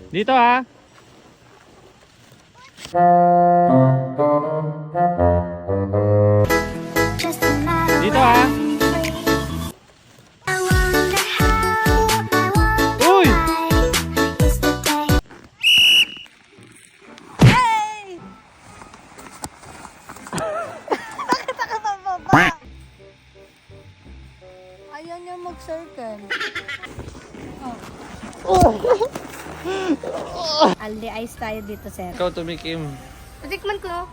Dito ha. Dito ha. Uy! Hey! Bakit ako bababa? Ayaw niya mag-circle. Aldi ice tayo dito, sir. Ikaw tumikim. Tikman ko.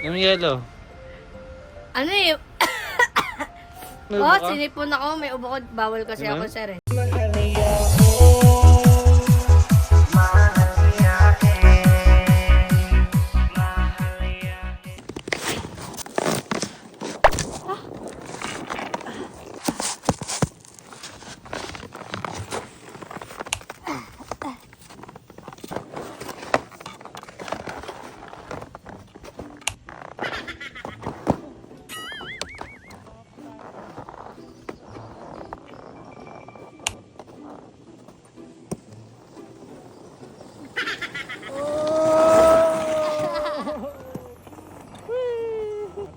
Yung yellow. Ano eh? May Oh, ubo ka? sinipon ako. May ubo ko. Bawal kasi Ano? ako, sir eh.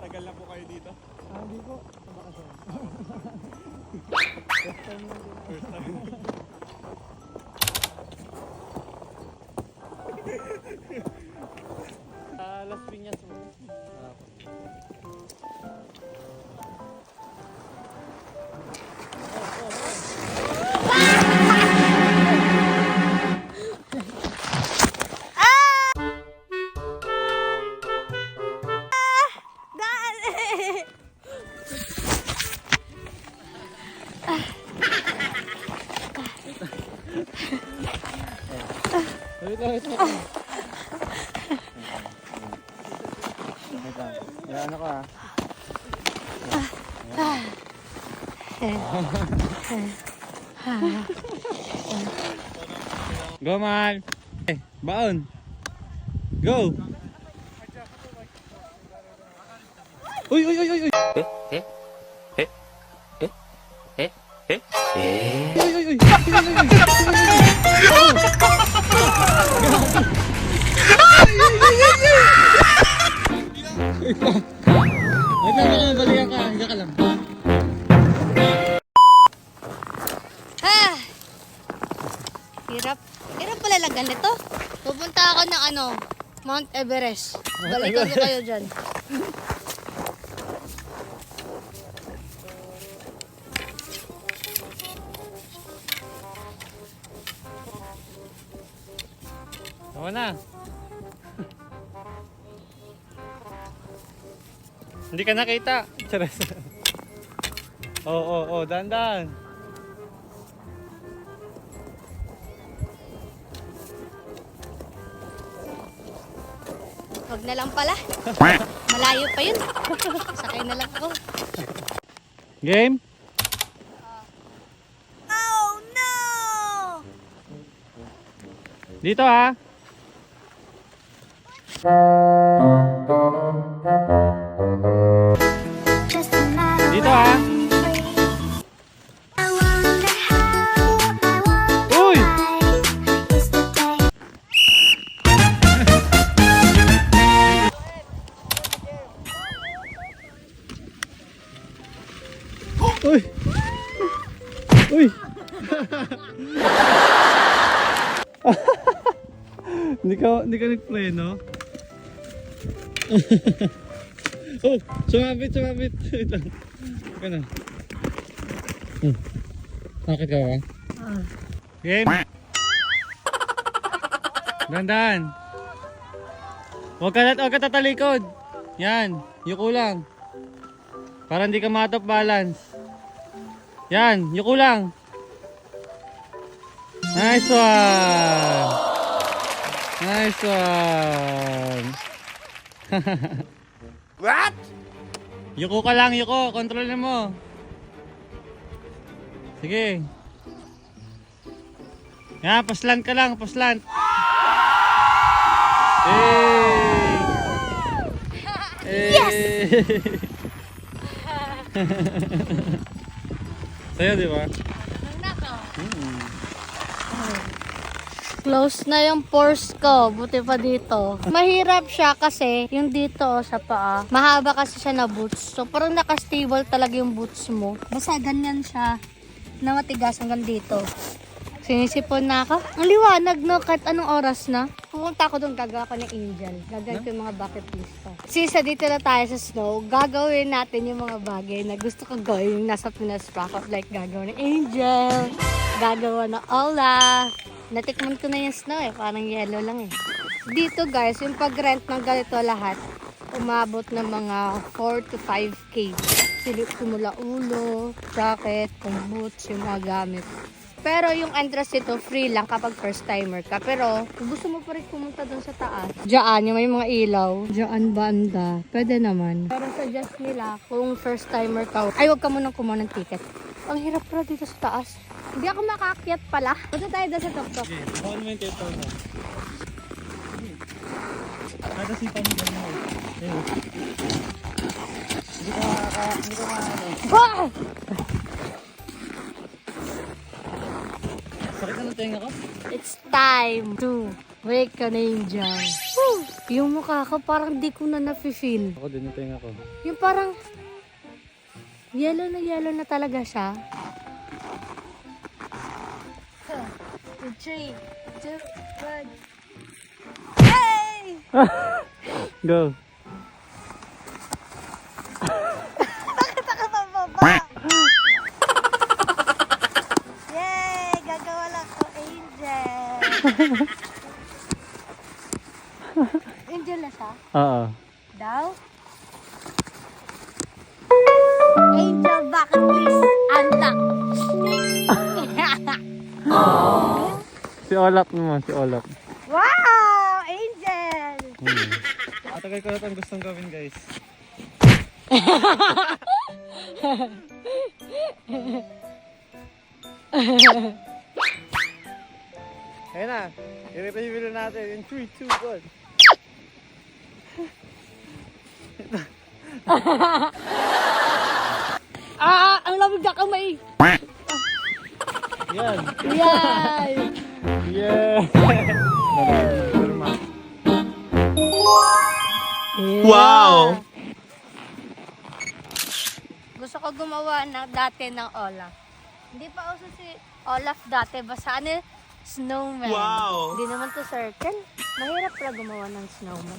Tagal na po kayo dito? Hindi po. First time. Las Piñas mo. Dali! Wait lang. Wait lang. Yan ako ha. Go man! Baon! Go! Uy! Uy! Uy! Uy! Uy! Uy! Uy! Uy! Wait lang, balikan ka. Higa ka lang. Ah! Hirap. Hirap pala lang ganito. Pupunta ako ng Mount Everest. Balikan ko kayo dyan. Ako na. Hindi ka nakita. Charas. Oo, dandan. Huwag na lang pala. Malayo pa yun. Sakay na lang ako. Game? Oh no! Dito ha. Dito ha. Uy! Uy! Uy! Hindi ka nag-play, no? Oh, sumabit. Wait lang. Ika na. Bakit ka ba? Game? Dandan. Huwag ka tatalikod. Yan, yuko lang. Para hindi ka matop balance. Yan, yuko lang. Nice one. Nice one. What? Yuko ka lang, yuko. Control mo. Sige. Yan, paslant ka lang, paslant. Hey! Yes! Sa'yo, di ba? Nako. Close na yung pores ko. Buti pa dito. Mahirap siya kasi yung dito sa paa. Mahaba kasi siya na boots. So parang nakastable talaga yung boots mo. Basta ganyan siya na matigas hanggang dito. Sinisipon na ako. Ang liwanag no, kahit anong oras na. Pupunta ako doon, gagawa ko ng angel. Gagawin ko yung mga bucket list ko. Since dito na tayo sa snow, gagawin natin yung mga bagay na gusto ko gawin yung nasa Pinas pa ako. Like gagawa ng angel, gagawa ng Olaf. Natikman ko na yung snow parang yellow lang Dito guys, yung pag-rent ng ganito lahat, umabot ng mga 4 to 5K. Simula ulo, jacket, boots, yung mga gamit. Pero yung entrance dito, free lang kapag first timer ka. Pero kung gusto mo pa rin pumunta doon sa taas, diyan yung may mga ilaw. Diyan banda. Pwede naman. Pero suggest nila kung first timer ka, ay wag ka munang kumuha ng ticket. Ang hirap pala dito sa taas. Hindi ako makaakyat pala. Punta tayo doon sa tok-tok. Okay, bawal mo yung tito mo. Nakasipan mo ba mo? Hindi ko Wow! Sakit na ng tenga ko? It's time to wake an angel. Woo! Yung mukha ko parang di ko na nafe-feel. Ako din yung tenga ko. Yung parang yellow na talaga siya. 3, 2, 1. Hey! Go! Bakit ako mababa? Yay! Gagawa lang ko angel. Angel na siya? Oo. Daw? Angel bucket list unlock. Si Olaf naman, si Olaf. Wow! Angel! Matagal ko na itong gustong gawin guys. Ayun na, i-review natin in 3, 2, 1. Ang lamig na kamay. Yan! Yan! Yeah! Wow! Gusto ko gumawa dati ng Olaf. Hindi pa uso si Olaf dati. Basta ano, snowman. Wow! Hindi naman to circle. Mahirap pala gumawa ng snowman.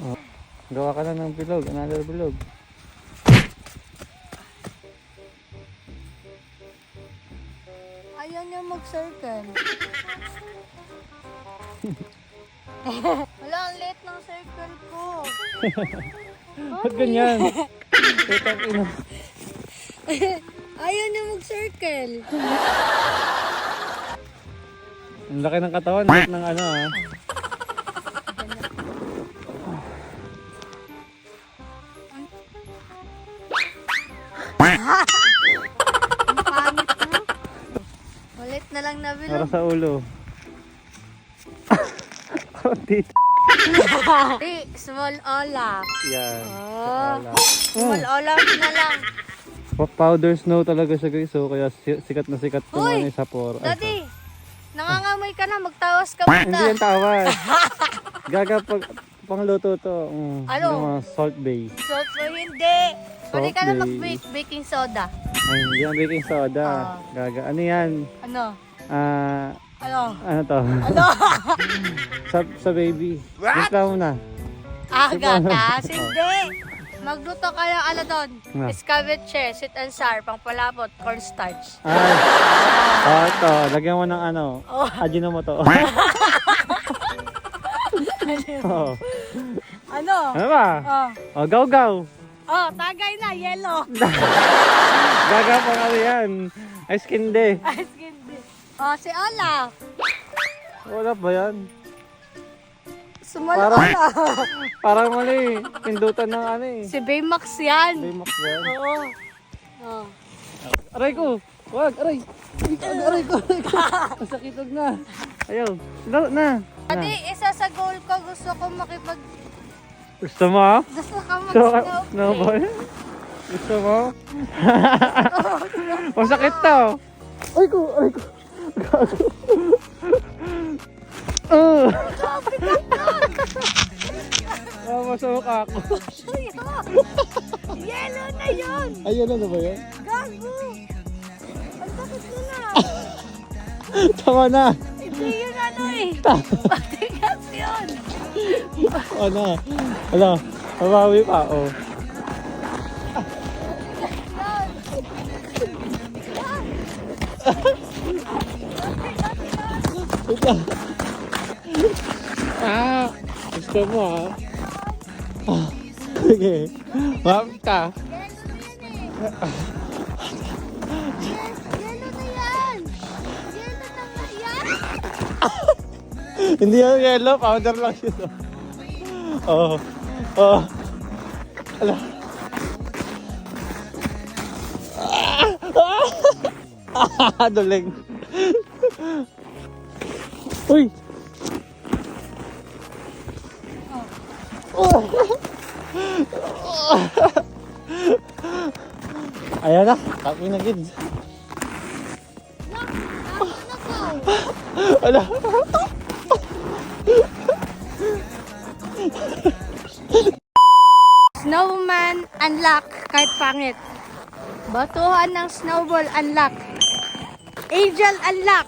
Gawa ka na ng bilog, another bilog. Ayaw niya mag-circle. Wala, ang late ng circle ko. Ba't ganyan? Tutang ina. Ayaw niya mag-circle. Ang laki ng katawan, late ng ano ha. Ang pangit mo. Ulit na lang na Para bilog. sa ulo. Dito. Small Olaf. Yan. Oh, Wala. small Olaf na lang. Powder snow talaga siya guys. So kaya sikat na sikat kung Uy! ano yung sapor. Daddy, nangangamoy ka na. Magtawas ka Hindi muna. yan tawa. Gaga pangluto to. Ano? Yung mga salt base. Salt mo hindi. Pwede ka na Salt mag-bake. Baking soda. Ay, yan baking soda. Ah. Gaga. Ano yan? Ano? Ano? Ano to? Ano? sa baby. What? mo na. Gatas? Hindi. Magluto ka ng ano doon. Na. Escabeche, sweet and sour, pangpalapot, cornstarch. Ay. Ito. Lagyan mo ng ano. Oh. Ajinomoto. Oh. Ano? Ano ba? Oh. Gaw-gaw. Oh, tagay na, yellow. Gaga pa nga yan. Ice candy. Ice candy. Oh, si Olaf. Wala ba yan? Small Parang- Olaf. Parang mali. Pindutan ng ano eh. Si Baymax yan. Baymax yan. Oo. Oh. Aray ko! Wag! Aray! Aray ko! Masakitog na. Ayaw. Laro na. Ate, isa sa goal ko, gusto ko makipag... Gusto mo? Gusto ko Gusto ka? mag-snow. Snowball? Gusto mo? Masakit to. Ay ko! Ay ko! Gago. Oh! Masok ako. Yellow na yun! Ayun na ba yun? Gago! Ang sakit mo na! Tama na. Hindi yun ano eh! Matigas yun! Ano? Hala, mabawi pa. Oh. Ito. Gusto mo ah. Sige. Mapit ka. Yellow na yan! Yellow na nga yan! Hindi yung yellow, powder lang yun. Oh. Oh. Ala. Duling. Uy. Ayan na, tapos na kids. Ala. Snowman unlock kahit pangit. Batuhan ng snowball unlock. Angel unlock.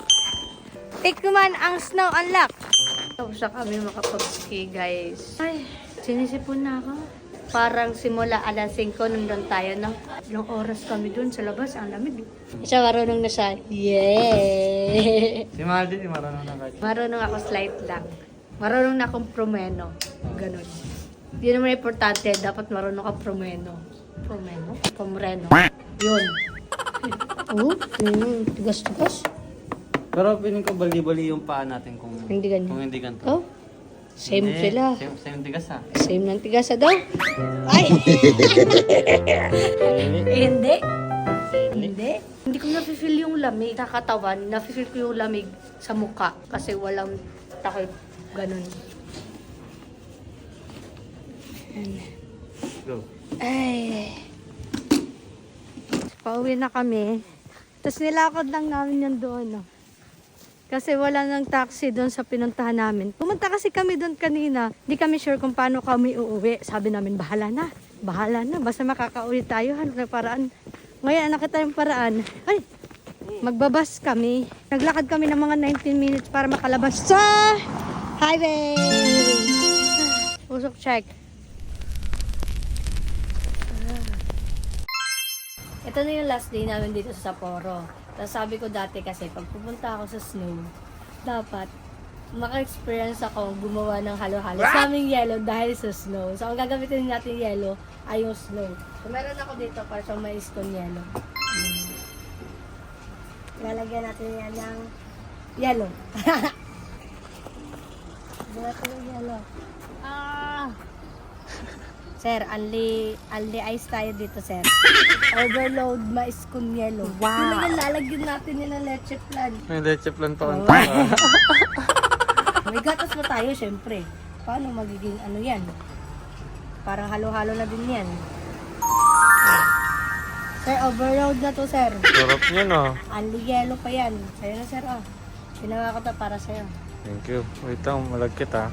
Tikman ang snow unlock. Tapos na kami makapag-ski guys. Ay, sinisipon na ako. Parang simula alas 5 nandun tayo na. Ilang oras kami dun sa labas. Ang lamig. Siya marunong na siya. Yay! Si Maldi, di marunong na kayo. Marunong ako slight lang. Marunong na akong promeno. Ganun. Hindi naman importante. Dapat marunong ka promeno. Promeno? Pomreno. Yun. Oh, tigas-tigas. Pero piling ko bali-bali yung paa natin kung Hindi ganyan. kung hindi ganito. Oh, same Hindi, sila. Same tigas ha. Same ng tigasa daw. Ay! Hindi. Hindi. Hindi ko nafe-feel yung lamig sa katawan. Nafe-feel ko yung lamig sa mukha. Kasi walang takip. Ganun. Go. Ay. Pauwi na kami. Tapos nilakad lang namin yan doon. No? Kasi wala nang taxi doon sa pinuntahan namin. Pumunta kasi kami doon kanina. Hindi kami sure kung paano kami uuwi. Sabi namin, bahala na. Bahala na. Basta makakauwi tayo. Hanap ng paraan. Ngayon, nakita yung paraan. Ay, magbabas kami. Naglakad kami ng mga 19 minutes para makalabas sa highway. Usok check. Ito na yung last day namin dito sa Sapporo. Tapos sabi ko dati kasi, pag pupunta ako sa snow, dapat maka-experience ako gumawa ng halo-halo sa aming yellow dahil sa snow. So, ang gagamitin natin yellow ay yung snow. So, meron ako dito para sa mais con yellow. Lalagyan natin yan ng yellow. Lalagyan natin ng yellow. Sir, only ice tayo dito, sir. Overload mais con yellow. Wow! Yung lalagyan natin yun ng leche plan. May leche plan pa Oh. May gatas pa tayo, syempre. Paano magiging ano yan? Parang halo-halo na din yan. Sir, overload na to, sir. Sarap niya no. Only yellow pa yan. Sa'yo na, sir, oh. Ginawa ko to para sa'yo. Thank you. Wait lang, malagkit ha.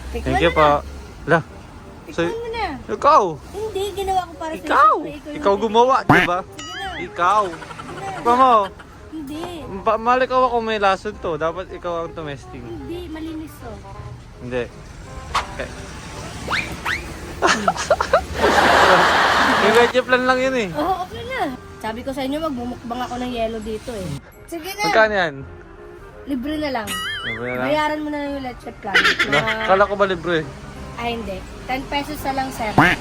Tikman Thank you mo pa. La, Tikman mo na. ikaw! Hindi, ginawa ko para sa'yo. Ikaw! Siyempre, Ikaw yung- gumawa, di ba? Sige na. Ikaw! Sige na. Pa mo, Hindi. malikaw ako may lason to. Dapat ikaw ang tumesting. Hindi, malinis to. Hindi. Okay. Yung leche plan lang yun eh. Oo, okay na. Sabi ko sa inyo, magmumukbang ako ng yellow dito eh. Sige na. Magkano yan? Libre na lang. Libre na lang? Bayaran mo na lang yung leche plan. Kala ko ba libre? Ay, hindi. 10 pesos na lang, sir. 10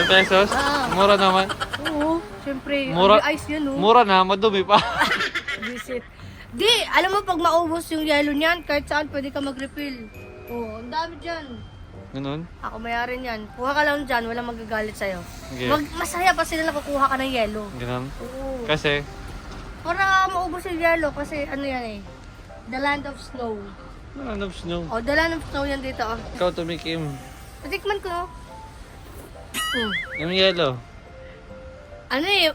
pesos? Ah. Mura naman. Oo, syempre. Mura- Mura. Ice yun, oh. Mura na, madumi pa. Visit. Di, alam mo, pag maubos yung yellow niyan, kahit saan pwede ka mag-refill. Oo, ang dami dyan. Ganun? Ako mayari niyan. Kuha ka lang dyan, walang magagalit sa'yo. Okay. Masaya pa sila nakukuha ka ng yellow. Ganun? Oo. Kasi, Para maubos yung yellow, kasi ano yan eh. The land of snow. ano snow? Oh, the land of snow yan dito, oh. Ikaw tumikim. Natikman ko, no? Yung yellow. Ano eh,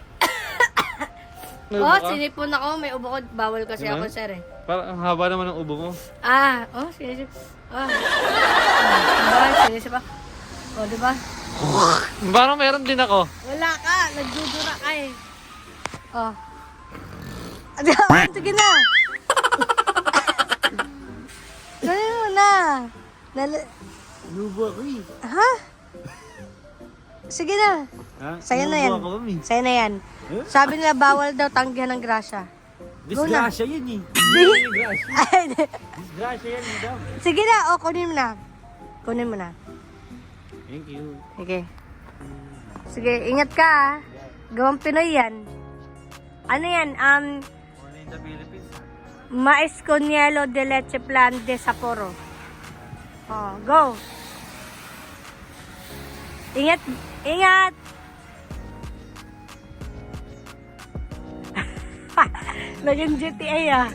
May oh, buka? sinipon ako, may ubo ko, bawal kasi Ganun? ako, sir eh. Parang ang haba naman ng ubo mo. Sinisip. Diba? Sinisip pa. Diba? Parang meron din ako. Wala ka. Nagdudura ka eh. Sige na. Gawin mo na. Nubo ako eh. Ha? Sige na. Ha? Sa'yo na yan. Nubo ako, mami. Sa'yo na yan. Sabi nila bawal daw tanggihan ng grasya. Disgrasya yun eh. Hindi grasya. Disgrasya yan, madam. Sige na. Kunin mo na. Kunin mo na. Thank you. Sige. Sige, ingat ka ah. Gawang Pinoy yan. Ano yan? Morning in the Philippines. Mais con hielo de leche plan de Sapporo. Go. Ingat. Ingat. Naging GTA ah.